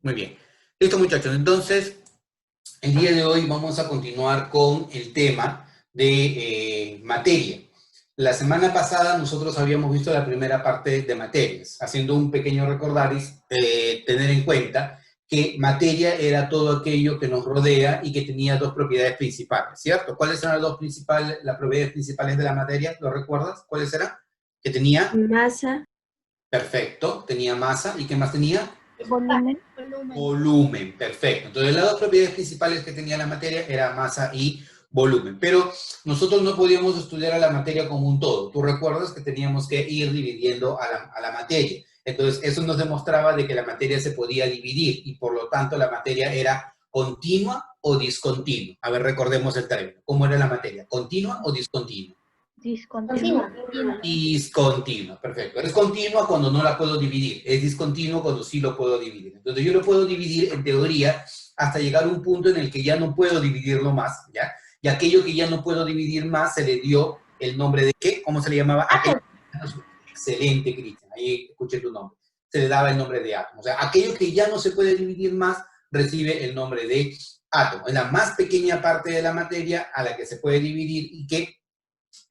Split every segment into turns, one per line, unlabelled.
Muy bien. Listo, muchachos. Entonces, el día de hoy vamos a continuar con el tema de materia. La semana pasada nosotros habíamos visto la primera parte de materias, haciendo un pequeño recordaris, tener en cuenta que materia era todo aquello que nos rodea y que tenía dos propiedades principales, ¿cierto? ¿Cuáles eran las propiedades principales de la materia? ¿Lo recuerdas? ¿Cuáles eran? Que tenía,
Masa,
perfecto, tenía masa, ¿y qué más tenía?
volumen,
Volumen, perfecto. Entonces las dos propiedades principales que tenía la materia era masa y volumen. Pero nosotros no podíamos estudiar a la materia como un todo. Tú recuerdas que teníamos que ir dividiendo a la materia. Entonces eso nos demostraba de que la materia se podía dividir y por lo tanto la materia era continua o discontinua. A ver, recordemos el término. ¿Cómo era la materia? ¿Continua o discontinua?
discontinua,
Discontinua, perfecto. Es continua cuando no la puedo dividir, es discontinuo cuando sí lo puedo dividir. Entonces yo lo puedo dividir en teoría hasta llegar a un punto en el que ya no puedo dividirlo más, ¿ya? Y aquello que ya no puedo dividir más se le dio el nombre de ¿qué? ¿Cómo se le llamaba? Excelente, Cristian, ahí escuché tu nombre. Se le daba el nombre de átomo. O sea, aquello que ya no se puede dividir más recibe el nombre de átomo. Es la más pequeña parte de la materia a la que se puede dividir y que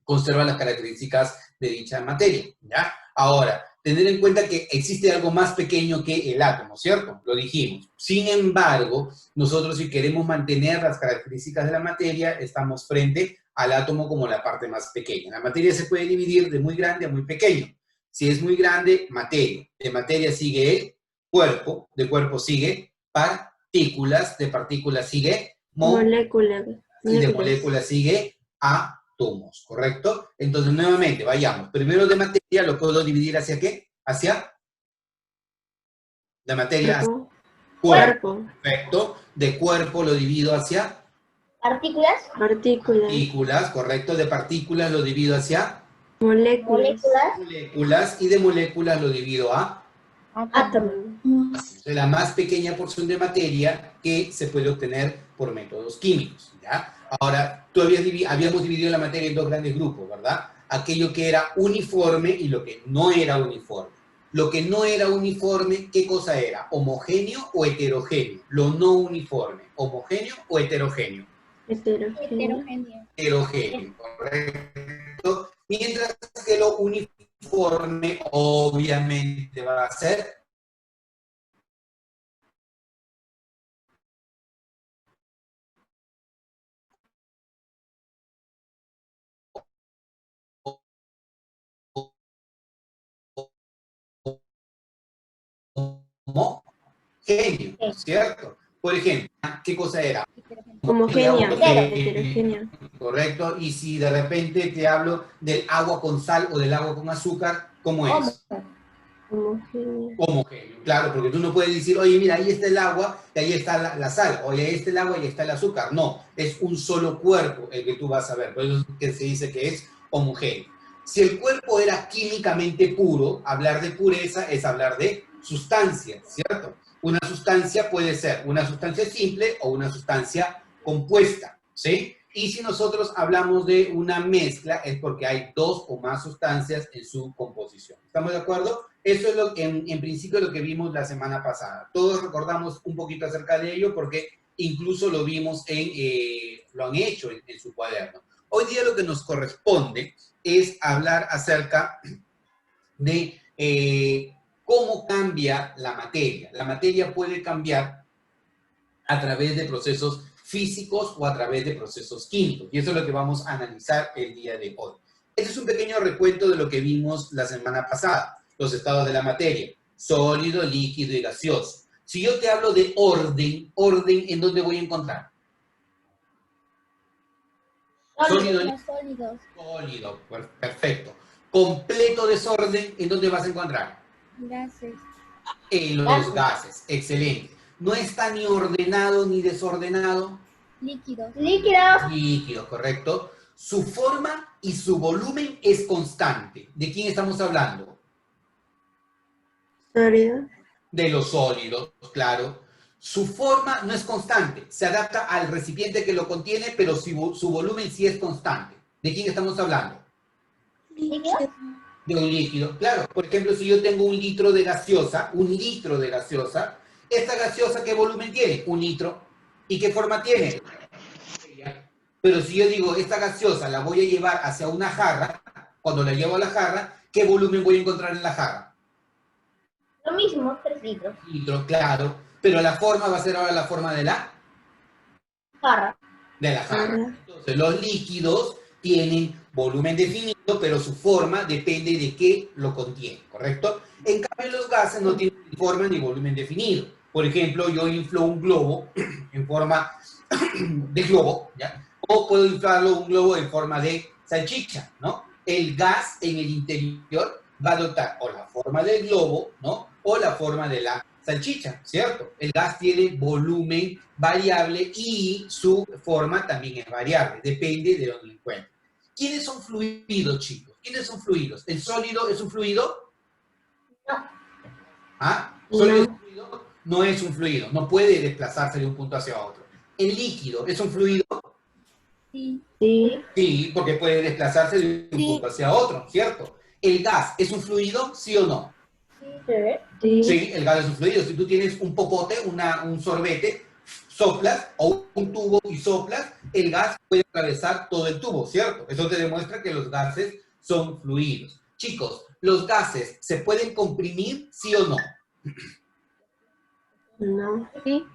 conserva las características de dicha materia, ¿ya? Ahora, tener en cuenta que existe algo más pequeño que el átomo, ¿cierto? Lo dijimos. Sin embargo, nosotros si queremos mantener las características de la materia, estamos frente al átomo como la parte más pequeña. La materia se puede dividir de muy grande a muy pequeño. Si es muy grande, materia. De materia sigue el cuerpo, de cuerpo sigue partículas, de partículas sigue
molécula,
y de
moléculas,
moléculas sigue átomos, ¿correcto? Entonces, nuevamente, vayamos. Primero de materia lo puedo dividir hacia ¿qué? Hacia de materia hacia
cuerpo,
cuerpo.
cuerpo,
Perfecto. De cuerpo lo divido hacia
Partículas.
partículas,
partículas, ¿correcto? De partículas lo divido hacia
moléculas,
moléculas y de moléculas lo divido a
átomo,
la más pequeña porción de materia que se puede obtener por métodos químicos, ¿ya? Ahora, habíamos dividido la materia en dos grandes grupos, ¿verdad? Aquello que era uniforme y lo que no era uniforme. Lo que no era uniforme, ¿qué cosa era? ¿Homogéneo o heterogéneo? Lo no uniforme, ¿homogéneo o heterogéneo?
heterogéneo,
Heterogéneo, ¿correcto? Mientras que lo uniforme obviamente va a ser homogéneo, ¿cierto? Por ejemplo, ¿qué cosa era?
homogéneo,
Homogéneo,
heterogéneo,
correcto. Y si de repente te hablo del agua con sal o del agua con azúcar, ¿cómo es?
homogéneo,
Homogéneo, claro, porque tú no puedes decir, oye, mira, ahí está el agua y ahí está la sal, oye, ahí está el agua y ahí está el azúcar. No, es un solo cuerpo el que tú vas a ver, por eso es que se dice que es homogéneo. Si el cuerpo era químicamente puro, hablar de pureza es hablar de sustancia, ¿cierto? Una sustancia puede ser una sustancia simple o una sustancia compuesta, ¿sí? Y si nosotros hablamos de una mezcla es porque hay dos o más sustancias en su composición. ¿Estamos de acuerdo? Eso es lo que en principio lo que vimos la semana pasada. Todos recordamos un poquito acerca de ello porque incluso lo vimos lo han hecho en su cuaderno. Hoy día lo que nos corresponde es hablar acerca de cómo cambia la materia. La materia puede cambiar a través de procesos físicos o a través de procesos químicos. Y eso es lo que vamos a analizar el día de hoy. Este es un pequeño recuento de lo que vimos la semana pasada, los estados de la materia, sólido, líquido y gaseoso. Si yo te hablo de orden, ¿en dónde voy a encontrar? Sólido, sólido, perfecto. Completo desorden, ¿en dónde vas a encontrar?
Gases.
En los gases, excelente. No está ni ordenado ni desordenado.
Líquidos.
Líquidos, correcto. Su forma y su volumen es constante. ¿De quién estamos hablando?
sólido,
De los sólidos, claro. Su forma no es constante, se adapta al recipiente que lo contiene, pero su volumen sí es constante. ¿De quién estamos hablando?
Líquidos.
De un líquido, claro. Por ejemplo, si yo tengo un litro de gaseosa, ¿Esta gaseosa qué volumen tiene? 1 litro. ¿Y qué forma tiene? Pero si yo digo, esta gaseosa la voy a llevar hacia una jarra, cuando la llevo a la jarra, ¿qué volumen voy a encontrar en la jarra?
Lo mismo, 3 litros.
Litro, claro. Pero la forma va a ser ahora la forma de la
Jarra.
jarra. Entonces, los líquidos tienen volumen definido, pero su forma depende de qué lo contiene, ¿correcto? En cambio, los gases no tienen ni forma ni volumen definido. Por ejemplo, yo inflo un globo en forma de globo, ¿ya? O puedo inflarlo un globo en forma de salchicha, ¿no? El gas en el interior va a adoptar o la forma del globo, ¿no? O la forma de la salchicha, ¿cierto? El gas tiene volumen variable y su forma también es variable, depende de dónde lo encuentre. ¿Quiénes son fluidos, chicos? ¿Quiénes son fluidos? ¿El sólido es un fluido?
No.
¿Ah? ¿Sólido es un fluido? No es un fluido, no puede desplazarse de un punto hacia otro. ¿El líquido es un fluido?
Sí.
Sí.
Sí, porque puede desplazarse de un punto hacia otro, ¿cierto? ¿El gas es un fluido, sí o no?
Sí.
Sí, el gas es un fluido. Si tú tienes un popote, un sorbete, soplas, o un tubo y soplas, el gas puede atravesar todo el tubo, ¿cierto? Eso te demuestra que los gases son fluidos. Chicos, ¿los gases se pueden comprimir, sí o no?
No. Sí.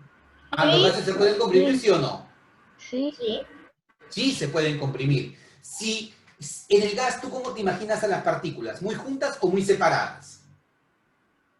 ¿Los gases se pueden comprimir, sí o no?
Sí.
Sí.
Sí, se pueden comprimir. Sí, en el gas, ¿tú cómo te imaginas a las partículas? ¿Muy juntas o muy separadas?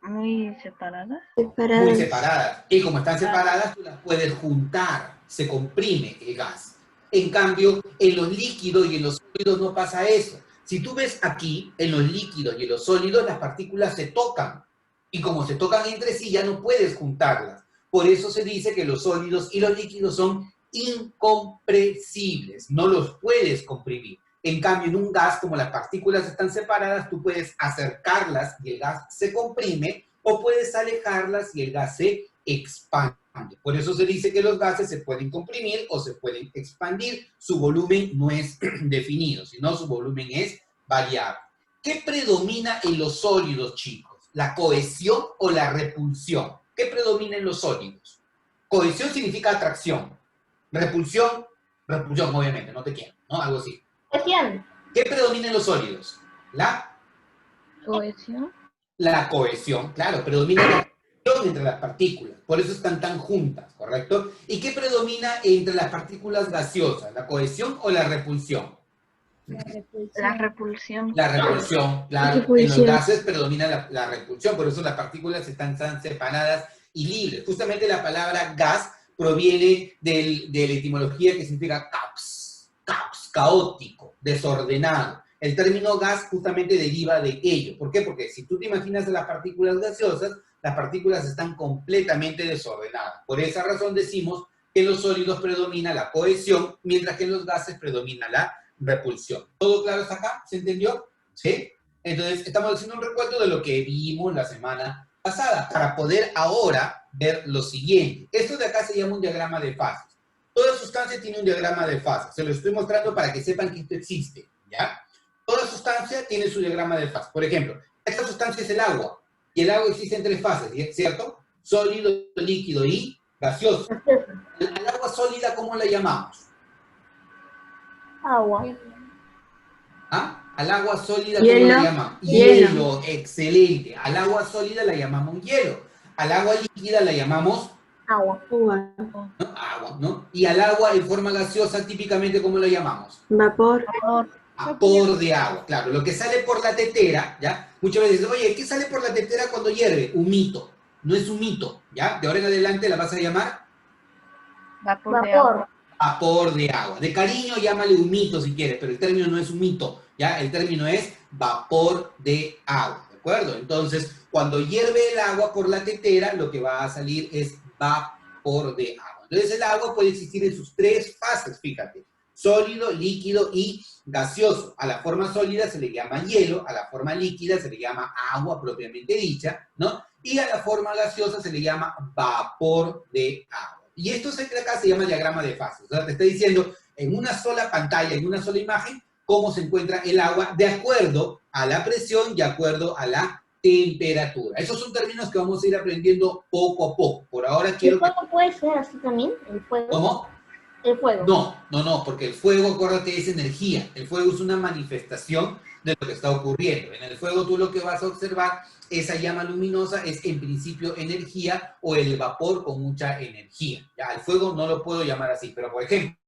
Muy separadas.
Muy separadas. Y como están separadas, tú las puedes juntar. Se comprime el gas. En cambio, en los líquidos y en los sólidos no pasa eso. Si tú ves aquí, en los líquidos y en los sólidos, las partículas se tocan. Y como se tocan entre sí, ya no puedes juntarlas. Por eso se dice que los sólidos y los líquidos son incompresibles. No los puedes comprimir. En cambio, en un gas, como las partículas están separadas, tú puedes acercarlas y el gas se comprime, o puedes alejarlas y el gas se expande. Por eso se dice que los gases se pueden comprimir o se pueden expandir. Su volumen no es definido, sino su volumen es variable. ¿Qué predomina en los sólidos, chicos? ¿La cohesión o la repulsión? ¿Qué predomina en los sólidos? Cohesión significa atracción. Repulsión, repulsión, obviamente, no te quiero, ¿no? Algo así.
Cohesión.
¿Qué predomina en los sólidos? La
Cohesión.
cohesión, claro, predomina la cohesión entre las partículas, por eso están tan juntas, ¿correcto? ¿Y qué predomina entre las partículas gaseosas? ¿La cohesión o la repulsión?
La repulsión.
La repulsión, claro. En los gases predomina la repulsión, por eso las partículas están tan separadas y libres. Justamente la palabra gas proviene de la etimología que significa caos, caótico, desordenado. El término gas justamente deriva de ello. ¿Por qué? Porque si tú te imaginas a las partículas gaseosas, las partículas están completamente desordenadas. Por esa razón decimos que en los sólidos predomina la cohesión, mientras que en los gases predomina la repulsión. ¿Todo claro hasta acá? ¿Se entendió? ¿Sí? Entonces, estamos haciendo un recuento de lo que vimos la semana pasada, para poder ahora ver lo siguiente. Esto de acá se llama un diagrama de fases. Toda sustancia tiene un diagrama de fases. Se lo estoy mostrando para que sepan que esto existe, ¿ya? Toda sustancia tiene su diagrama de fases. Por ejemplo, esta sustancia es el agua, y el agua existe en 3 fases, ¿cierto? Sólido, líquido y gaseoso. ¿Al agua sólida cómo la llamamos?
Agua.
¿Ah? Al agua sólida,
Hielo.
¿cómo la llaman? Hielo, excelente. Al agua sólida la llamamos hielo. Al agua líquida la llamamos
Agua.
¿no? Agua, ¿no? Y al agua en forma gaseosa, típicamente, ¿cómo la llamamos?
Vapor.
Vapor de agua, claro. Lo que sale por la tetera, ¿ya? Muchas veces dicen, oye, ¿qué sale por la tetera cuando hierve? Humito. No es humito, ¿ya? De ahora en adelante la vas a llamar
Vapor de agua.
vapor de agua. De cariño, llámale humito si quieres, pero el término no es humito, ¿ya? El término es vapor de agua, ¿de acuerdo? Entonces, cuando hierve el agua por la tetera, lo que va a salir es vapor de agua. Entonces, el agua puede existir en sus 3 fases, fíjate. Sólido, líquido y gaseoso. A la forma sólida se le llama hielo, a la forma líquida se le llama agua propiamente dicha, ¿no? Y a la forma gaseosa se le llama vapor de agua. Y esto de acá se llama diagrama de fases. O sea, te está diciendo en una sola pantalla, en una sola imagen, cómo se encuentra el agua de acuerdo a la presión y de acuerdo a la temperatura. Esos son términos que vamos a ir aprendiendo poco a poco. Por ahora
¿El
quiero...
fuego puede ser así también? ¿El fuego?
¿Cómo?
El fuego.
No, porque el fuego, acuérdate, es energía. El fuego es una manifestación de lo que está ocurriendo. En el fuego tú lo que vas a observar, esa llama luminosa es en principio energía o el vapor con mucha energía. Ya, el fuego no lo puedo llamar así, pero por ejemplo,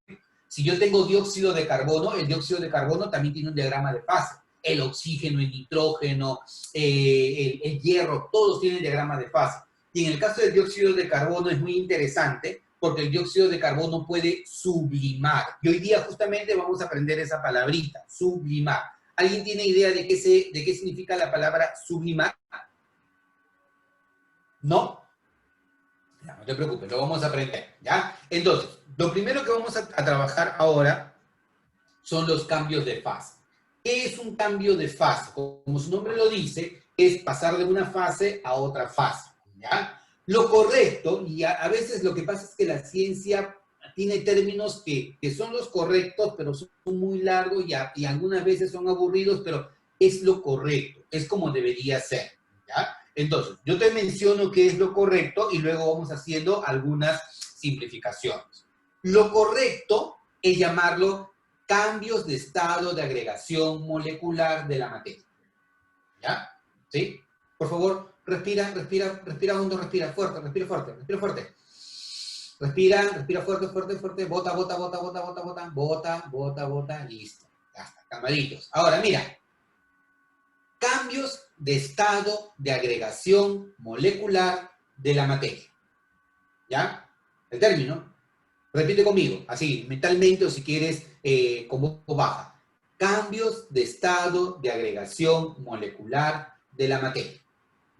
si yo tengo dióxido de carbono, el dióxido de carbono también tiene un diagrama de fase. El oxígeno, el nitrógeno, el hierro, todos tienen diagrama de fase. Y en el caso del dióxido de carbono es muy interesante porque el dióxido de carbono puede sublimar. Y hoy día justamente vamos a aprender esa palabrita, sublimar. ¿Alguien tiene idea de qué significa la palabra sublimar? ¿No? No te preocupes, lo vamos a aprender, ¿ya? Entonces, lo primero que vamos a trabajar ahora son los cambios de fase. ¿Qué es un cambio de fase? Como su nombre lo dice, es pasar de una fase a otra fase, ¿ya? Lo correcto, y a veces lo que pasa es que la ciencia tiene términos que son los correctos, pero son muy largos y algunas veces son aburridos, pero es lo correcto, es como debería ser, ¿ya? Entonces, yo te menciono qué es lo correcto y luego vamos haciendo algunas simplificaciones. Lo correcto es llamarlo cambios de estado de agregación molecular de la materia. ¿Ya? ¿Sí? Por favor, respira hondo, respira fuerte. Respira fuerte, bota, listo. Ya está, calmaditos. Ahora, mira. Cambios de estado de agregación molecular de la materia. ¿Ya? El término, repite conmigo, así, mentalmente o si quieres con voz baja. Cambios de estado de agregación molecular de la materia.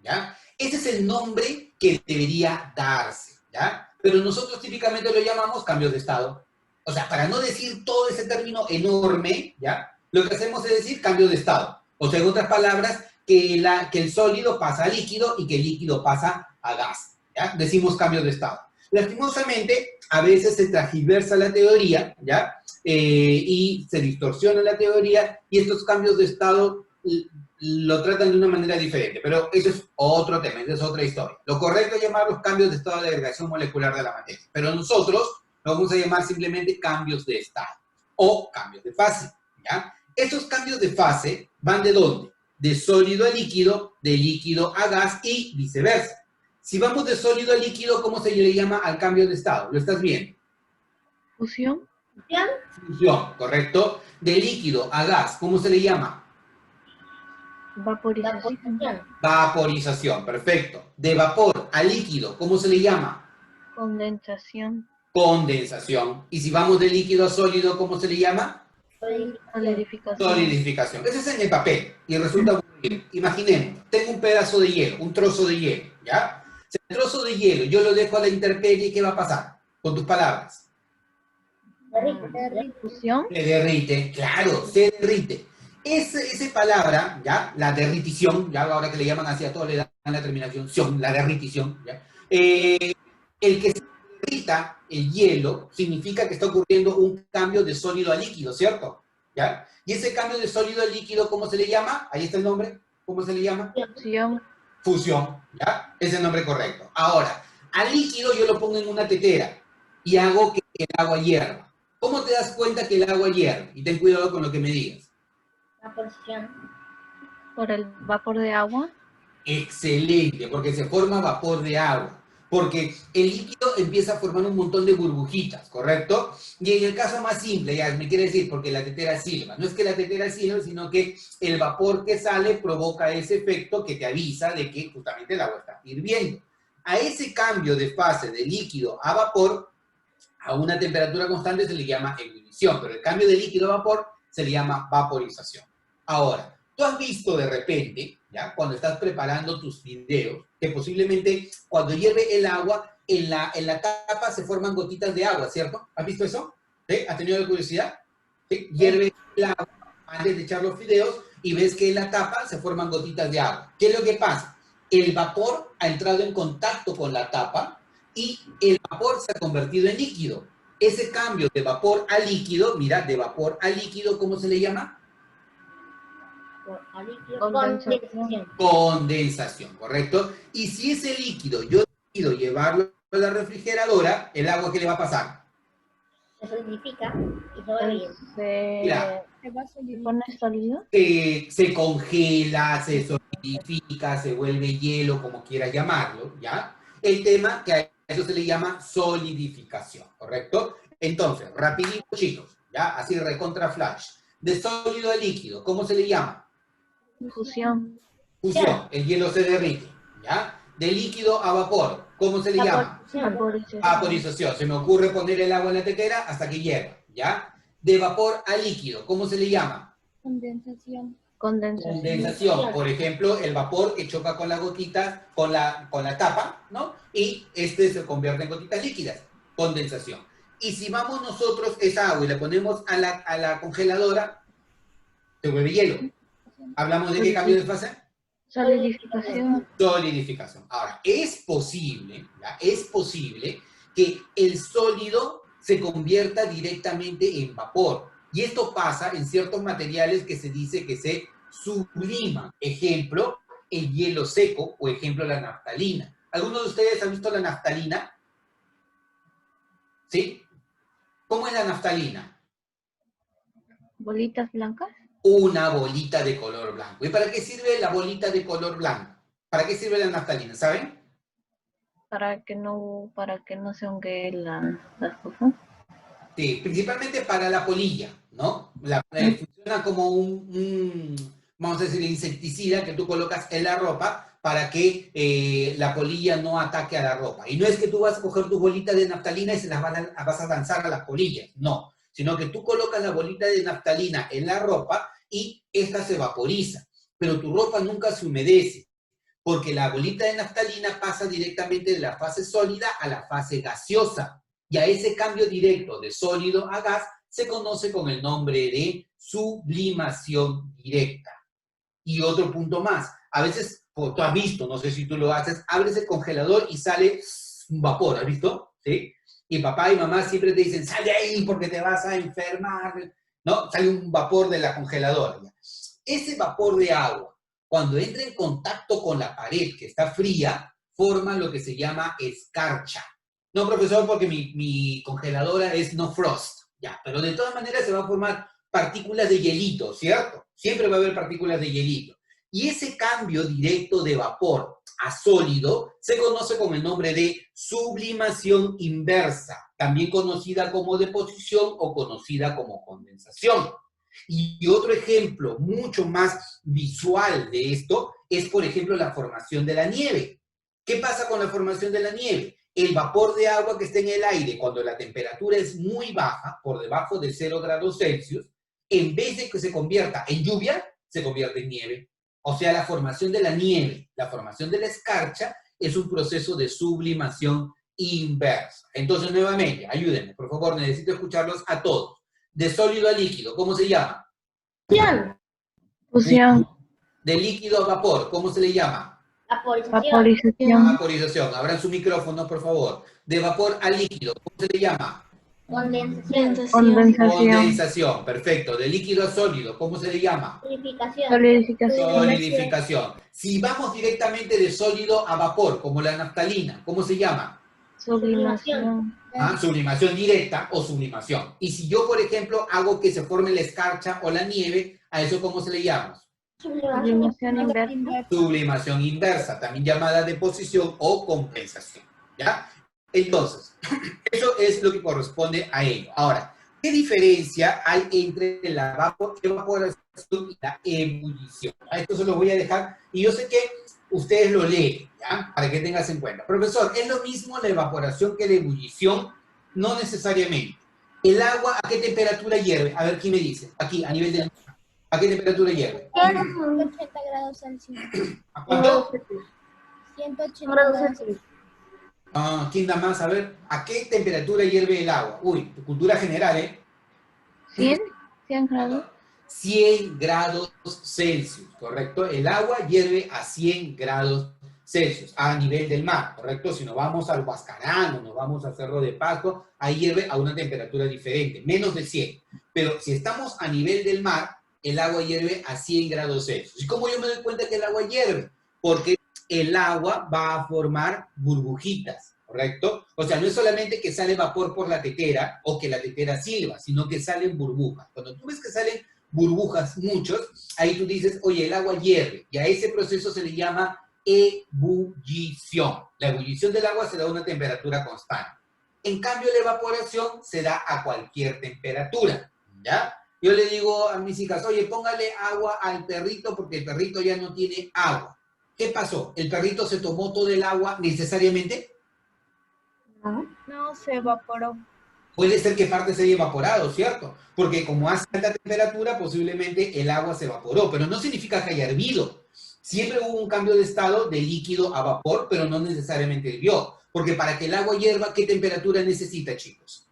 ¿Ya? Ese es el nombre que debería darse. ¿Ya? Pero nosotros típicamente lo llamamos cambios de estado. O sea, para no decir todo ese término enorme, ¿ya? Lo que hacemos es decir cambios de estado. O sea, en otras palabras, que el sólido pasa a líquido y que el líquido pasa a gas. ¿Ya? Decimos cambios de estado. Lastimosamente, a veces se transgiversa la teoría, ¿ya? Y se distorsiona la teoría y estos cambios de estado lo tratan de una manera diferente. Pero eso es otro tema, esa es otra historia. Lo correcto es llamarlos cambios de estado de agregación molecular de la materia. Pero nosotros lo vamos a llamar simplemente cambios de estado o cambios de fase, ¿ya? Estos cambios de fase van ¿de dónde? De sólido a líquido, de líquido a gas y viceversa. Si vamos de sólido a líquido, ¿cómo se le llama al cambio de estado? ¿Lo estás viendo?
Fusión.
Fusión, ¿correcto? De líquido a gas, ¿cómo se le llama?
Vaporización.
Vaporización, perfecto. De vapor a líquido, ¿cómo se le llama?
Condensación.
Condensación. Y si vamos de líquido a sólido, ¿cómo se le llama?
Solidificación.
Solidificación. Ese es en el papel y resulta aburrido. Imaginemos, tengo un pedazo de hielo, un trozo de hielo, ¿ya? Si el trozo de hielo yo lo dejo a la intemperie, ¿qué va a pasar? Con tus palabras.
Fusión.
Se derrite, claro, se derrite. Esa palabra, ¿ya? La derritición, ya ahora que le llaman así a todo le dan la terminación, la derritición, ¿ya? El que se derrita el hielo significa que está ocurriendo un cambio de sólido a líquido, ¿cierto? ¿Ya? Y ese cambio de sólido a líquido, ¿cómo se le llama? Ahí está el nombre, ¿cómo se le llama?
Fusión.
Fusión, ¿ya? Es el nombre correcto. Ahora, al líquido yo lo pongo en una tetera y hago que el agua hierva. ¿Cómo te das cuenta que el agua hierve? Y ten cuidado con lo que me digas.
La posición.
Por el vapor de agua.
Excelente, porque se forma vapor de agua. Porque el líquido empieza a formar un montón de burbujitas, ¿correcto? Y en el caso más simple, ya me quiere decir, porque la tetera silba. No es que la tetera silba, sino que el vapor que sale provoca ese efecto que te avisa de que justamente el agua está hirviendo. A ese cambio de fase de líquido a vapor, a una temperatura constante se le llama ebullición, pero el cambio de líquido a vapor se le llama vaporización. Ahora, tú has visto de repente, ¿ya? Cuando estás preparando tus fideos, que posiblemente cuando hierve el agua, en la tapa se forman gotitas de agua, ¿cierto? ¿Has visto eso? ¿Sí? ¿Has tenido la curiosidad? ¿Sí? Hierve el agua antes de echar los fideos y ves que en la tapa se forman gotitas de agua. ¿Qué es lo que pasa? El vapor ha entrado en contacto con la tapa y el vapor se ha convertido en líquido. Ese cambio de vapor a líquido, mira, de vapor a líquido, ¿cómo se le llama?
vapor a líquido,
Condensación.
Condensación, ¿correcto? Y si ese líquido yo decido llevarlo a la refrigeradora, ¿el agua qué le va a pasar?
Se solidifica y se vuelve hielo.
Mira.
¿Se pone sólido?
Se congela, se solidifica, se vuelve hielo, como quieras llamarlo, ¿ya? El tema que a eso se le llama solidificación, ¿correcto? Entonces, rapidito, chicos, ¿ya? Así recontra flash. De sólido a líquido, ¿cómo se le llama?
Fusión.
Fusión, el hielo se derrite, ¿ya? De líquido a vapor, ¿cómo se le llama?
Vaporización.
Vaporización. Se me ocurre poner el agua en la tetera hasta que hierva, ¿ya? De vapor a líquido, ¿cómo se le llama?
Condensación.
Condensación.
Condensación. Por ejemplo, el vapor que choca con la gotita, con la tapa, ¿no? Y este se convierte en gotitas líquidas. Condensación. Y si vamos nosotros esa agua y la ponemos a la congeladora, se vuelve hielo. ¿Hablamos de qué cambio de fase?
Solidificación.
Solidificación. Ahora, es posible, ¿ya? Es posible que el sólido se convierta directamente en vapor. Y esto pasa en ciertos materiales que se dice que se subliman. Ejemplo, el hielo seco o ejemplo, la naftalina. ¿Alguno de ustedes ha visto la naftalina? ¿Sí? ¿Cómo es la naftalina?
¿Bolitas blancas?
Una bolita de color blanco. ¿Y para qué sirve la bolita de color blanco? ¿Para qué sirve la naftalina? ¿Saben?
Para que no se hongue las cosas.
Sí, principalmente para la polilla, ¿no? Funciona como vamos a decir, insecticida que tú colocas en la ropa para que la polilla no ataque a la ropa. Y no es que tú vas a coger tu bolita de naftalina y se las vas a lanzar a las polillas, no. Sino que tú colocas la bolita de naftalina en la ropa y esta se vaporiza. Pero tu ropa nunca se humedece, porque la bolita de naftalina pasa directamente de la fase sólida a la fase gaseosa. Y a ese cambio directo de sólido a gas se conoce con el nombre de sublimación directa. Y otro punto más, a veces, como tú has visto, no sé si tú lo haces, abres el congelador y sale un vapor, ¿has visto? ¿Sí? Y papá y mamá siempre te dicen, sal de ahí porque te vas a enfermar, ¿no? Sale un vapor de la congeladora. Ese vapor de agua, cuando entra en contacto con la pared que está fría, forma lo que se llama escarcha. No, profesor, porque mi congeladora es no frost, ya, pero de todas maneras se van a formar partículas de hielito, ¿cierto? Siempre va a haber partículas de hielito. Y ese cambio directo de vapor a sólido se conoce con el nombre de sublimación inversa, también conocida como deposición o conocida como condensación. Y otro ejemplo mucho más visual de esto es, por ejemplo, la formación de la nieve. ¿Qué pasa con la formación de la nieve? El vapor de agua que está en el aire, cuando la temperatura es muy baja, por debajo de 0 grados Celsius, en vez de que se convierta en lluvia, se convierte en nieve. O sea, la formación de la nieve, la formación de la escarcha, es un proceso de sublimación inversa. Entonces, nuevamente, ayúdenme, por favor, necesito escucharlos a todos. De sólido a líquido, ¿cómo se llama?
Fusión.
De líquido a vapor, ¿cómo se le llama?
Vaporización.
Vaporización. Abran su micrófono, por favor. De vapor a líquido, ¿cómo se le llama?
Condensación.
Condensación, perfecto. De líquido a sólido, ¿cómo se le llama?
Solidificación.
Solidificación. Si vamos directamente de sólido a vapor, como la naftalina, ¿cómo se llama?
Sublimación.
Sublimación directa o sublimación. Y si yo, por ejemplo, hago que se forme la escarcha o la nieve, ¿a eso cómo se le llama?
Sublimación inversa.
Sublimación inversa, también llamada deposición o compensación, ¿ya? Entonces, eso es lo que corresponde a ello. Ahora, ¿qué diferencia hay entre la evaporación y la ebullición? Esto se lo voy a dejar, y yo sé que ustedes lo leen, ¿ya? Para que tengas en cuenta. Profesor, ¿es lo mismo la evaporación que la ebullición? No necesariamente. ¿El agua a qué temperatura hierve? A ver, ¿quién me dice? Aquí, a nivel del... ¿A qué temperatura hierve?
180 grados Celsius.
¿A cuánto?
180 grados Celsius.
¿Quién da más? A ver, ¿a qué temperatura hierve el agua? Uy, cultura general, ¿eh?
100 grados.
100 grados Celsius, ¿correcto? El agua hierve a 100 grados Celsius, a nivel del mar, ¿correcto? Si nos vamos al Huascarán o nos vamos al Cerro de Pasco, ahí hierve a una temperatura diferente, menos de 100. Pero si estamos a nivel del mar, el agua hierve a 100 grados Celsius. ¿Y cómo yo me doy cuenta que el agua hierve? Porque el agua va a formar burbujitas, ¿correcto? O sea, no es solamente que sale vapor por la tetera o que la tetera silba, sino que salen burbujas. Cuando tú ves que salen burbujas, muchos, ahí tú dices, oye, el agua hierve. Y a ese proceso se le llama ebullición. La ebullición del agua se da a una temperatura constante. En cambio, la evaporación se da a cualquier temperatura, ¿ya? Yo le digo a mis hijas, oye, póngale agua al perrito porque el perrito ya no tiene agua. ¿Qué pasó? ¿El perrito se tomó todo el agua necesariamente?
No, se evaporó.
Puede ser que parte se haya evaporado, ¿cierto? Porque como hace alta temperatura, posiblemente el agua se evaporó, pero no significa que haya hervido. Siempre hubo un cambio de estado de líquido a vapor, pero no necesariamente hirvió. Porque para que el agua hierva, ¿qué temperatura necesita, chicos?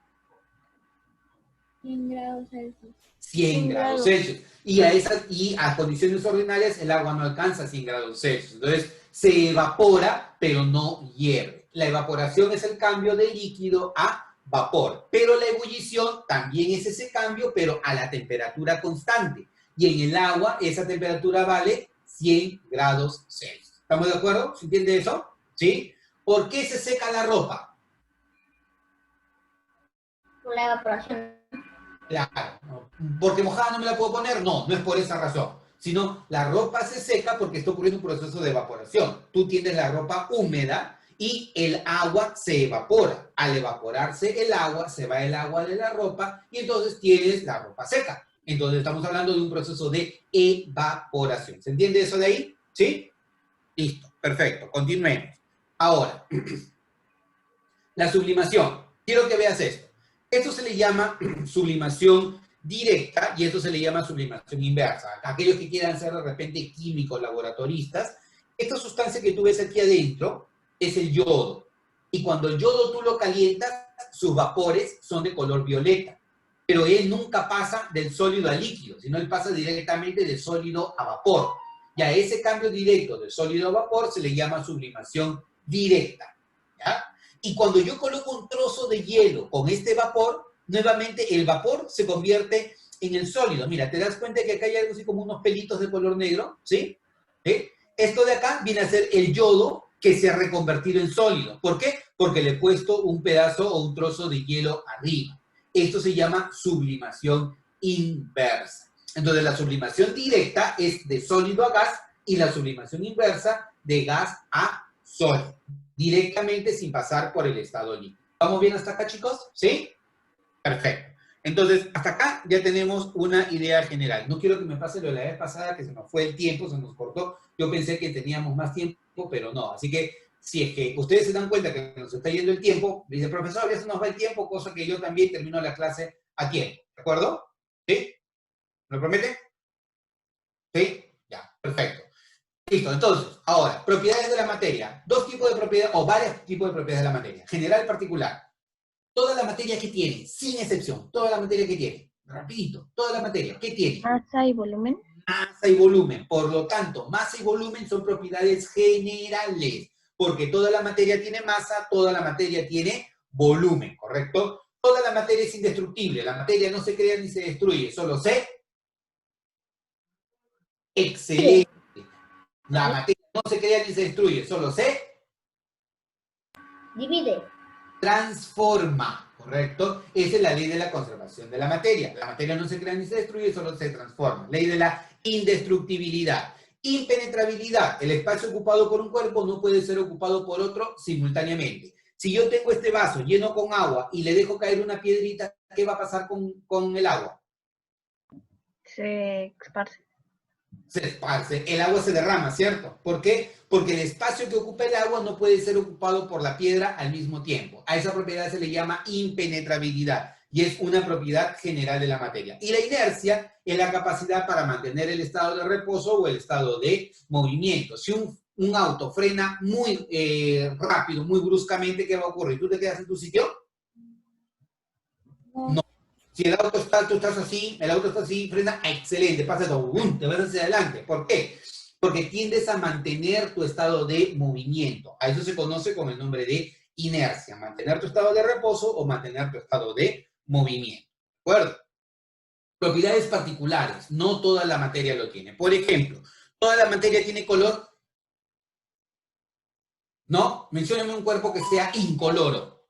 100 grados Celsius.
100 grados Celsius. Y a condiciones ordinarias el agua no alcanza 100 grados Celsius. Entonces se evapora, pero no hierve. La evaporación es el cambio de líquido a vapor. Pero la ebullición también es ese cambio, pero a la temperatura constante. Y en el agua esa temperatura vale 100 grados Celsius. ¿Estamos de acuerdo? ¿Se entiende eso? ¿Sí? ¿Por qué se seca la ropa?
Por la evaporación.
Claro, porque mojada no me la puedo poner, no es por esa razón, sino la ropa se seca porque está ocurriendo un proceso de evaporación. Tú tienes la ropa húmeda y el agua se evapora. Al evaporarse el agua, se va el agua de la ropa y entonces tienes la ropa seca. Entonces estamos hablando de un proceso de evaporación. ¿Se entiende eso de ahí? ¿Sí? Listo, perfecto, continuemos. Ahora, la sublimación. Quiero que veas esto. Esto se le llama sublimación directa y esto se le llama sublimación inversa. Aquellos que quieran ser de repente químicos, laboratoristas, esta sustancia que tú ves aquí adentro es el yodo. Y cuando el yodo tú lo calientas, sus vapores son de color violeta. Pero él nunca pasa del sólido al líquido, sino él pasa directamente de sólido a vapor. Y a ese cambio directo de sólido a vapor se le llama sublimación directa. ¿Ya? Y cuando yo coloco un trozo de hielo con este vapor, nuevamente el vapor se convierte en el sólido. Mira, ¿te das cuenta que acá hay algo así como unos pelitos de color negro? ¿Sí? ¿Sí? Esto de acá viene a ser el yodo que se ha reconvertido en sólido. ¿Por qué? Porque le he puesto un pedazo o un trozo de hielo arriba. Esto se llama sublimación inversa. Entonces, la sublimación directa es de sólido a gas y la sublimación inversa de gas a sólido. Directamente sin pasar por el estado líquido. ¿Vamos bien hasta acá, chicos? ¿Sí? Perfecto. Entonces, hasta acá ya tenemos una idea general. No quiero que me pase lo de la vez pasada, que se nos fue el tiempo, se nos cortó. Yo pensé que teníamos más tiempo, pero no. Así que, si es que ustedes se dan cuenta que nos está yendo el tiempo, dice, profesor, ya se nos va el tiempo, cosa que yo también termino la clase a tiempo. ¿De acuerdo? ¿Sí? ¿Me lo promete? ¿Sí? Ya, perfecto. Listo, entonces, ahora, propiedades de la materia. Dos tipos de propiedades, o varios tipos de propiedades de la materia. General y particular. Toda la materia que tiene, sin excepción, toda la materia que tiene, rapidito, toda la materia, ¿qué tiene?
Masa y volumen.
Masa y volumen. Por lo tanto, masa y volumen son propiedades generales, porque toda la materia tiene masa, toda la materia tiene volumen, ¿correcto? Toda la materia es indestructible, la materia no se crea ni se destruye, solo se... Excelente. La materia no se crea ni se destruye, solo se
Divide.
transforma, ¿correcto? Esa es la ley de la conservación de la materia. La materia no se crea ni se destruye, solo se transforma. Ley de la indestructibilidad. Impenetrabilidad. El espacio ocupado por un cuerpo no puede ser ocupado por otro simultáneamente. Si yo tengo este vaso lleno con agua y le dejo caer una piedrita, ¿qué va a pasar con el agua?
Se esparce.
Se esparce, el agua se derrama, ¿cierto? ¿Por qué? Porque el espacio que ocupa el agua no puede ser ocupado por la piedra al mismo tiempo. A esa propiedad se le llama impenetrabilidad y es una propiedad general de la materia. Y la inercia es la capacidad para mantener el estado de reposo o el estado de movimiento. Si un auto frena muy rápido, muy bruscamente, ¿qué va a ocurrir? ¿Tú te quedas en tu sitio? No. Si el auto está, tú estás así, el auto está así, frena, excelente, pasa todo, ¡bum!, te vas hacia adelante. ¿Por qué? Porque tiendes a mantener tu estado de movimiento. A eso se conoce con el nombre de inercia. Mantener tu estado de reposo o mantener tu estado de movimiento. ¿De acuerdo? Propiedades particulares, no toda la materia lo tiene. Por ejemplo, ¿toda la materia tiene color? ¿No? Mencióname un cuerpo que sea incoloro.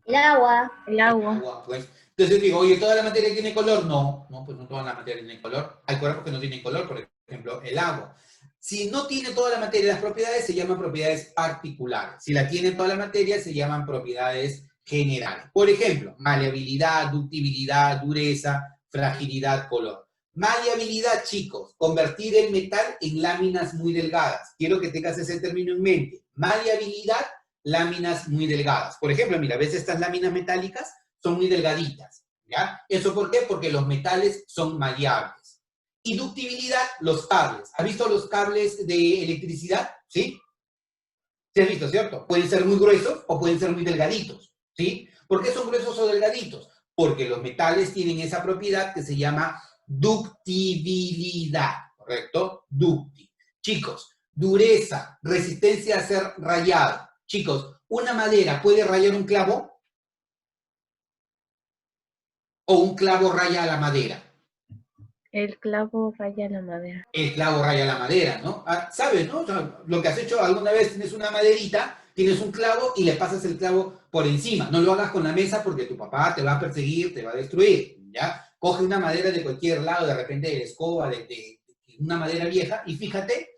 El agua.
El agua.
Agua, pues. Entonces digo, oye, ¿toda la materia tiene color? No, no, pues no toda la materia tiene color. Hay cuerpos que no tienen color, por ejemplo, el agua. Si no tiene toda la materia las propiedades, se llaman propiedades particulares. Si la tiene toda la materia, se llaman propiedades generales. Por ejemplo, maleabilidad, ductibilidad, dureza, fragilidad, color. Maleabilidad, chicos, convertir el metal en láminas muy delgadas. Quiero que tengas ese término en mente. Maleabilidad, láminas muy delgadas. Por ejemplo, mira, ¿ves estas láminas metálicas? Son muy delgaditas, ¿ya? ¿Eso por qué? Porque los metales son maleables. Y ductibilidad, los cables. ¿Has visto los cables de electricidad? ¿Sí? ¿Sí has visto, cierto? Pueden ser muy gruesos o pueden ser muy delgaditos, ¿sí? ¿Por qué son gruesos o delgaditos? Porque los metales tienen esa propiedad que se llama ductibilidad, ¿correcto? Ducti. Chicos, dureza, resistencia a ser rayado. Chicos, ¿una madera puede rayar un clavo? ¿O un clavo raya a la madera?
El clavo raya la madera.
El clavo raya la madera, ¿no? ¿Sabes, no? O sea, lo que has hecho alguna vez, tienes una maderita, tienes un clavo y le pasas el clavo por encima. No lo hagas con la mesa porque tu papá te va a perseguir, te va a destruir, ¿ya? Coge una madera de cualquier lado, de repente de la escoba, de una madera vieja, y fíjate,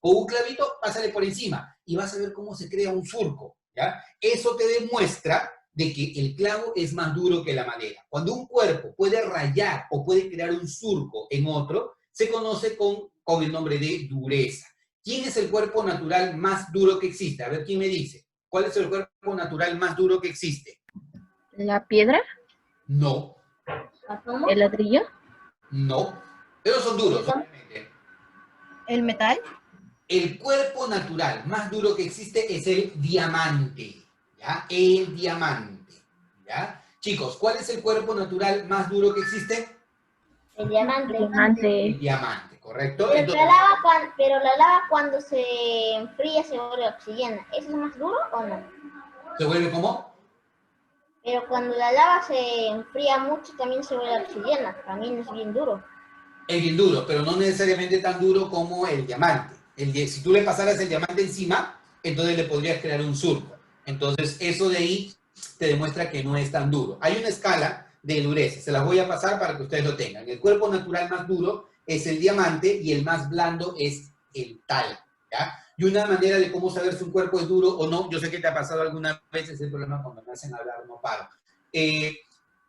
con un clavito, pásale por encima y vas a ver cómo se crea un surco, ¿ya? Eso te demuestra de que el clavo es más duro que la madera. Cuando un cuerpo puede rayar o puede crear un surco en otro, se conoce con el nombre de dureza. ¿Quién es el cuerpo natural más duro que existe? A ver, ¿quién me dice? ¿Cuál es el cuerpo natural más duro que existe?
¿La piedra?
No.
¿El ladrillo?
No. Esos son duros, obviamente.
¿El metal?
El cuerpo natural más duro que existe es el diamante. ¿Ya? El diamante. ¿Ya? Chicos, ¿cuál es el cuerpo natural más duro que existe?
El diamante.
El diamante, ¿correcto?
Pero,
Entonces,
la lava cuando se enfría se vuelve oxidana. ¿Eso es más duro o no?
¿se vuelve cómo?
Pero cuando la lava se enfría mucho también se vuelve oxidana. También es bien duro.
Es bien duro, pero no necesariamente tan duro como el diamante. Si tú le pasaras el diamante encima, entonces le podrías crear un surco. Entonces, eso de ahí te demuestra que no es tan duro. Hay una escala de dureza, se las voy a pasar para que ustedes lo tengan. El cuerpo natural más duro es el diamante y el más blando es el tal, ¿ya? Y una manera de cómo saber si un cuerpo es duro o no, yo sé que te ha pasado alguna vez, ese problema cuando me hacen hablar no paro.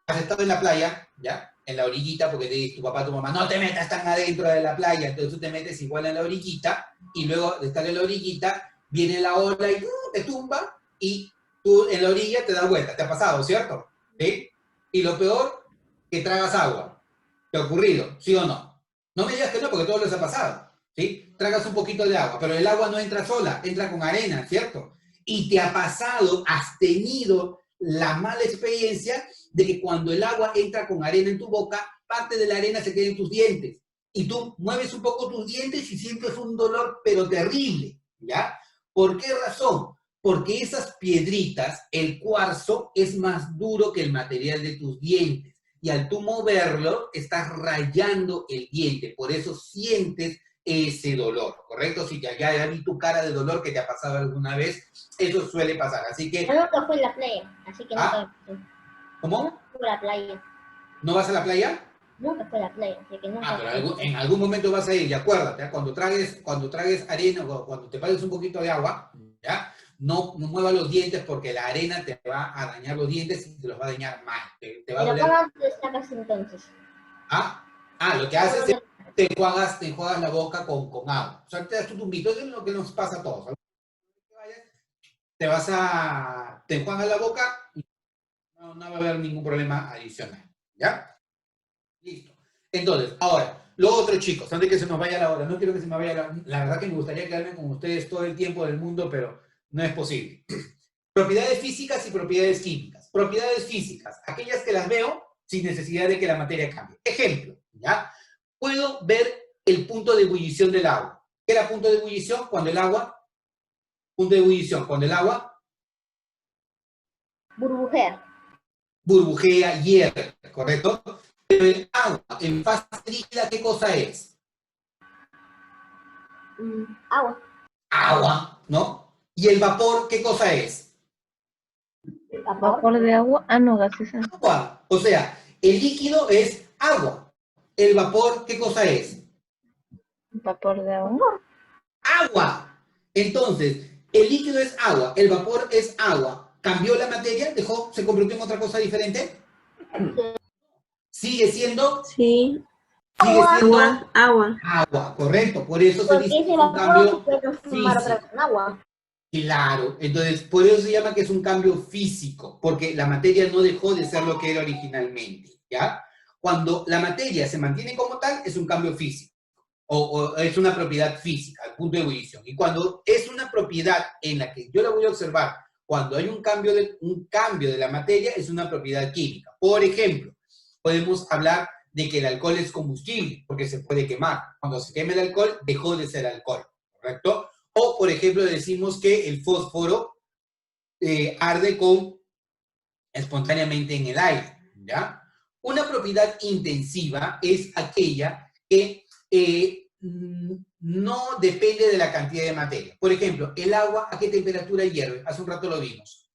Has estado en la playa, ¿ya? En la orillita, porque te dice tu papá, tu mamá, no te metas tan adentro de la playa, entonces tú te metes igual en la orillita, y luego de estar en la orillita, viene la ola y te tumba, y tú en la orilla te das vuelta, te ha pasado, ¿cierto? ¿Sí? Y lo peor, que tragas agua. ¿Te ha ocurrido? ¿Sí o no? No me digas que no, porque todo les ha pasado, ¿sí? Tragas un poquito de agua, pero el agua no entra sola, entra con arena, ¿cierto? Y te ha pasado, has tenido la mala experiencia de que cuando el agua entra con arena en tu boca, parte de la arena se queda en tus dientes. Y tú mueves un poco tus dientes y sientes un dolor, pero terrible, ¿ya? ¿Por qué razón? Porque esas piedritas, el cuarzo, es más duro que el material de tus dientes. Y al tú moverlo, estás rayando el diente. Por eso sientes ese dolor, ¿correcto? Si ya vi tu cara de dolor que te ha pasado alguna vez, eso suele pasar. Así que...
Yo nunca fui a la playa, así que nunca fui.
¿Cómo?
Nunca fui a la playa.
¿No vas a la playa?
Nunca fui a la playa, así que nunca
pero en algún momento vas a ir, y acuérdate, ¿eh? Cuando tragues arena o cuando te pares un poquito de agua, ¿ya? No muevas los dientes porque la arena te va a dañar los dientes y te los va a dañar mal. Te va a
Pero
doler.
¿cómo te sacas entonces?
Lo que haces es te enjuagas la boca con agua. O sea, te das tu tumbito, eso es lo que nos pasa a todos. Te enjuagas la boca y no va a haber ningún problema adicional. ¿Ya? Listo. Entonces, ahora, lo otro, chicos, antes de que se nos vaya la hora, no quiero que se me vaya la verdad que me gustaría quedarme con ustedes todo el tiempo del mundo, pero no es posible. Propiedades físicas y propiedades químicas. Propiedades físicas, aquellas que las veo sin necesidad de que la materia cambie. Ejemplo, ¿ya? Puedo ver el punto de ebullición del agua. ¿Qué era punto de ebullición? Cuando el agua... Punto de ebullición, cuando el agua...
Burbujea.
Burbujea, hierve, ¿correcto? Pero el agua en fase líquida, ¿qué cosa es?
Agua.
Agua, ¿no? ¿Y el vapor qué cosa es?
Vapor de agua. Ah, no, gaseosa.
Agua. O sea, el líquido es agua. ¿El vapor qué cosa es?
Vapor de agua.
Agua. Entonces, el líquido es agua, el vapor es agua. ¿Cambió la materia? ¿Dejó? ¿Se convirtió en otra cosa diferente? ¿Sigue siendo?
Sí.
Sigue siendo
Agua, agua.
agua, correcto. Por eso se
Porque
dice que
ese
es un
vapor se
cambio
puede transformar otra vez
físico.
en agua.
Claro, entonces por eso se llama que es un cambio físico, porque la materia no dejó de ser lo que era originalmente, ¿ya? Cuando la materia se mantiene como tal, es un cambio físico, o es una propiedad física, al punto de ebullición. Y cuando es una propiedad en la que yo la voy a observar, cuando hay un cambio de la materia, es una propiedad química. Por ejemplo, podemos hablar de que el alcohol es combustible, porque se puede quemar. Cuando se quema el alcohol, dejó de ser alcohol, ¿correcto? O, por ejemplo, decimos que el fósforo arde espontáneamente en el aire, ¿ya? Una propiedad intensiva es aquella que no depende de la cantidad de materia. Por ejemplo, el agua, ¿a qué temperatura hierve? Hace un rato lo vimos.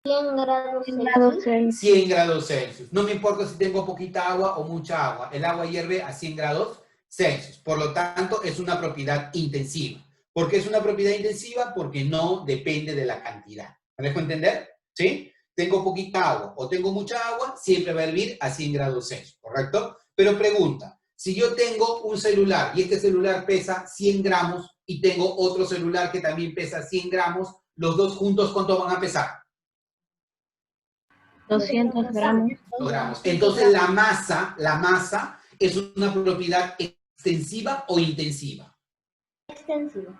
100 grados
100 grados
Celsius.
Celsius.
100 grados Celsius. No me importa si tengo poquita agua o mucha agua. El agua hierve a 100 grados Celsius. Por lo tanto, es una propiedad intensiva. ¿Por qué es una propiedad intensiva? Porque no depende de la cantidad. ¿Me dejo entender? ¿Sí? Tengo poquita agua o tengo mucha agua, siempre va a hervir a 100 grados Celsius, ¿correcto? Pero pregunta, si yo tengo un celular y este celular pesa 100 gramos y tengo otro celular que también pesa 100 gramos, los dos juntos, ¿cuánto van a pesar?
200 gramos.
Gramos. Entonces la masa es una propiedad extensiva o intensiva.
Extensivo.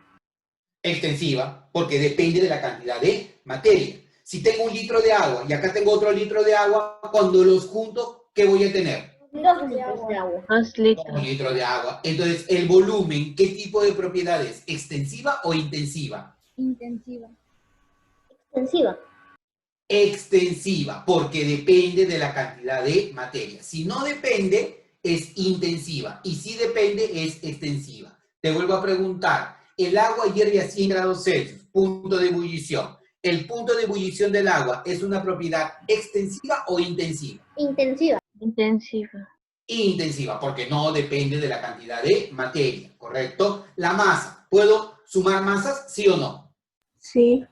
Extensiva, porque depende de la cantidad de materia. Si tengo un litro de agua y acá tengo otro litro de agua, cuando los junto, ¿qué voy a tener?
2 litros de agua.
2
Un
litros.
litro de agua. Entonces, el volumen, ¿qué tipo de propiedad es? ¿Extensiva o intensiva?
Intensiva.
Extensiva.
Extensiva, porque depende de la cantidad de materia. Si no depende, es intensiva. Y si depende, es extensiva. Te vuelvo a preguntar. El agua hierve a 100 grados Celsius, punto de ebullición. ¿El punto de ebullición del agua es una propiedad extensiva o intensiva?
Intensiva.
Intensiva.
Intensiva, porque no depende de la cantidad de materia, ¿correcto? La masa. ¿Puedo sumar masas, sí o no?
Sí.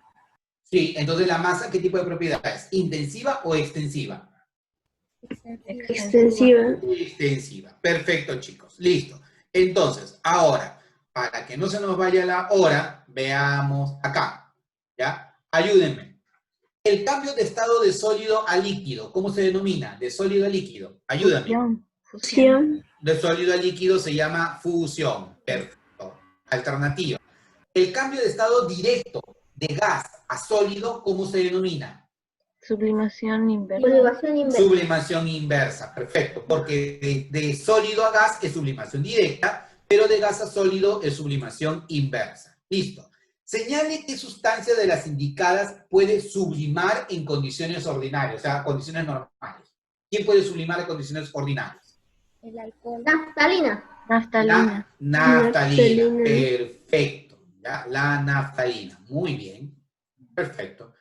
Sí, entonces la masa, ¿qué tipo de propiedad es? ¿Intensiva o extensiva?
Extensiva.
Extensiva. Perfecto, chicos. Listo. Entonces, ahora, para que no se nos vaya la hora, veamos acá. ¿Ya? Ayúdenme. El cambio de estado de sólido a líquido, ¿cómo se denomina? De sólido a líquido. Ayúdame.
Fusión.
Fusión.
De sólido a líquido se llama fusión. Perfecto. Alternativa. El cambio de estado directo de gas a sólido, ¿cómo se denomina?
Sublimación inversa.
Sublimación inversa.
Sublimación inversa. Perfecto. Porque de sólido a gas es sublimación directa, pero de gas a sólido es sublimación inversa. Listo. Señale qué sustancia de las indicadas puede sublimar en condiciones ordinarias, o sea, condiciones normales. ¿Quién puede sublimar en condiciones ordinarias?
El alcohol.
Naftalina.
Naftalina.
Naftalina.
Naftalina.
Perfecto. ¿Ya? La naftalina. Muy bien. Perfecto.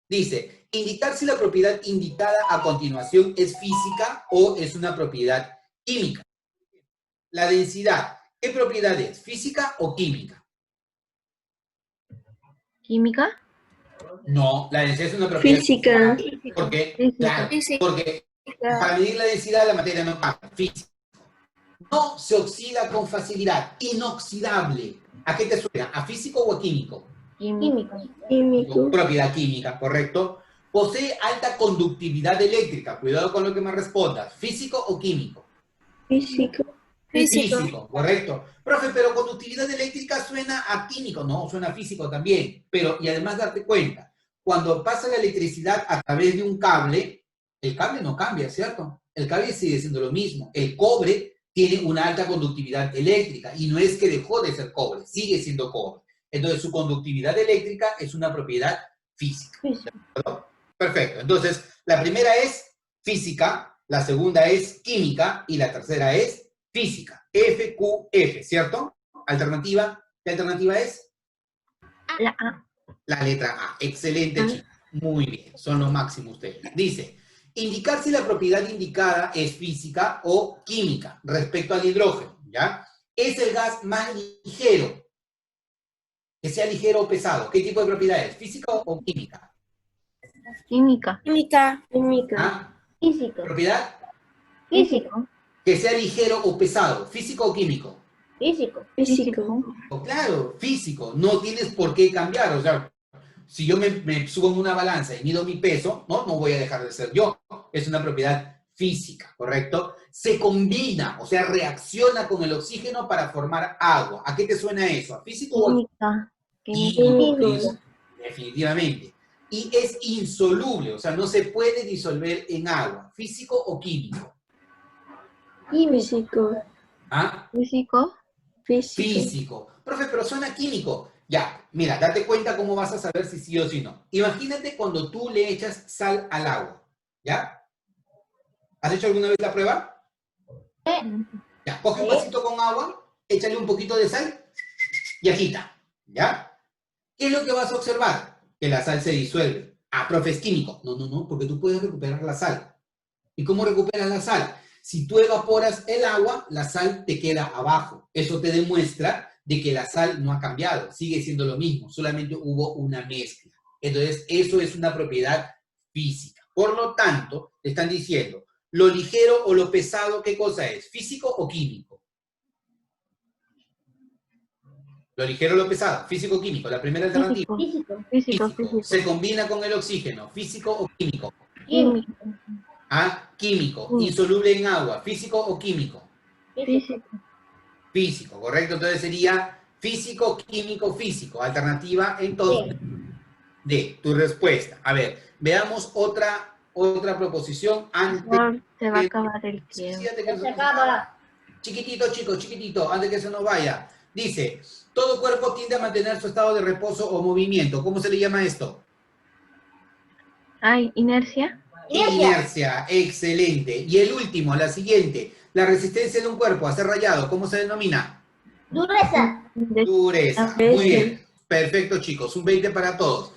Dice, indicar si la propiedad indicada a continuación es física o es una propiedad química. La densidad, ¿qué propiedad es? ¿Física o química?
Química.
No, la densidad es una propiedad
Física.
Porque,
Física.
claro, porque para medir la densidad la materia no cambia. Física. No se oxida con facilidad. Inoxidable. ¿A qué te suena? ¿A físico o a químico?
Químico.
Químico.
Propiedad química, ¿correcto? Posee alta conductividad eléctrica. Cuidado con lo que me respondas. ¿Físico o químico?
Físico.
Físico, correcto. Profe, pero conductividad eléctrica suena a químico. No, suena a físico también. Pero, y además darte cuenta, cuando pasa la electricidad a través de un cable, el cable no cambia, ¿cierto? El cable sigue siendo lo mismo. El cobre tiene una alta conductividad eléctrica y no es que dejó de ser cobre, sigue siendo cobre. Entonces, su conductividad eléctrica es una propiedad física. ¿De acuerdo? Perfecto. Entonces, la primera es física, la segunda es química y la tercera es física. FQF, ¿cierto? Alternativa, ¿qué alternativa es?
La A.
La letra A. Excelente,
Ah.
chicos. Muy bien, son los máximos ustedes. Dice, indicar si la propiedad indicada es física o química respecto al hidrógeno, ¿ya? Es el gas más ligero. Que sea ligero o pesado. ¿Qué tipo de propiedad es? ¿Física o química?
Química.
Química. Química.
¿Ah?
Físico.
¿Propiedad?
Físico.
Que sea ligero o pesado. ¿Físico o químico?
Físico.
Físico.
Oh, claro, físico. No tienes por qué cambiar. O sea, si yo me subo en una balanza y mido mi peso, no voy a dejar de ser yo. Es una propiedad física, ¿correcto? Se combina, o sea, reacciona con el oxígeno para formar agua. ¿A qué te suena eso? ¿A físico o
Química.
químico?
Químico.
Definitivamente. Y es insoluble, o sea, no se puede disolver en agua. ¿Físico o químico?
Químico.
Físico.
¿Ah?
Físico.
Físico.
Físico. Profe, pero suena químico. Ya, mira, date cuenta cómo vas a saber si sí o si no. Imagínate cuando tú le echas sal al agua, ¿ya? ¿Has hecho alguna vez la prueba? Ya, coge un vasito con agua, échale un poquito de sal y agita, ¿ya? ¿Qué es lo que vas a observar? Que la sal se disuelve. Ah, profe, es químico. No, porque tú puedes recuperar la sal. ¿Y cómo recuperas la sal? Si tú evaporas el agua, la sal te queda abajo. Eso te demuestra de que la sal no ha cambiado, sigue siendo lo mismo, solamente hubo una mezcla. Entonces, eso es una propiedad física. Por lo tanto, te están diciendo, lo ligero o lo pesado, ¿qué cosa es? ¿Físico o químico? Lo ligero o lo pesado, físico o químico, la primera alternativa.
Físico.
Físico.
Físico. Se combina con el oxígeno, físico o químico.
Químico.
Ah, químico, insoluble en agua, físico o químico.
Físico.
Físico, correcto. Entonces sería físico, químico, físico. Alternativa, entonces, D, tu respuesta. A ver, veamos otra proposición antes.
Se va a acabar el
Sí,
tiempo.
antes que
Se
se nos
acaba.
vaya. Chiquitito, chicos, chiquitito, antes que se nos vaya. Dice, todo cuerpo tiende a mantener su estado de reposo o movimiento. ¿Cómo se le llama esto?
Ay, inercia.
Inercia, excelente. Y el último, la siguiente, la resistencia de un cuerpo a ser rayado, ¿cómo se denomina?
Dureza.
Dureza. Muy bien. Perfecto, chicos. Un 20 para todos.